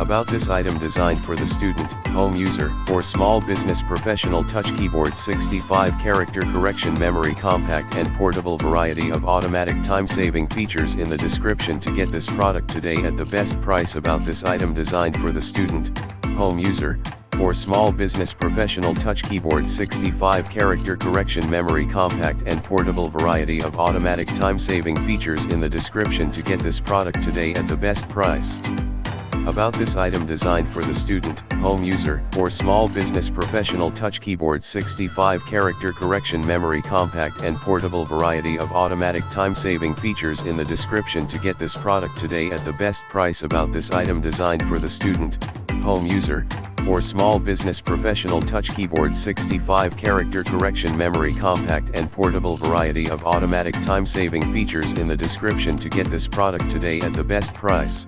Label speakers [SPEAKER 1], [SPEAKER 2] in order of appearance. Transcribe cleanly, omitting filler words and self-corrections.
[SPEAKER 1] About this item designed for the student, home user, or small business professional. Touch keyboard, 65 character correction memory, compact and portable, variety of automatic time-saving features in the description to get this product today at the best price. About this item designed for the student, home user, or small business professional. Touch keyboard, 65 character correction memory, compact and portable, variety of automatic time-saving features in the description to get this product today at the best price. About this item designed for the student, home user, or small business professional. Touch keyboard, 65 character correction memory, compact and portable, variety of automatic time-saving features in the description to get this product today at the best price. About this item designed for the student, home user, or small business professional. Touch keyboard, 65 character correction memory, compact and portable, variety of automatic time-saving features in the description to get this product today at the best price.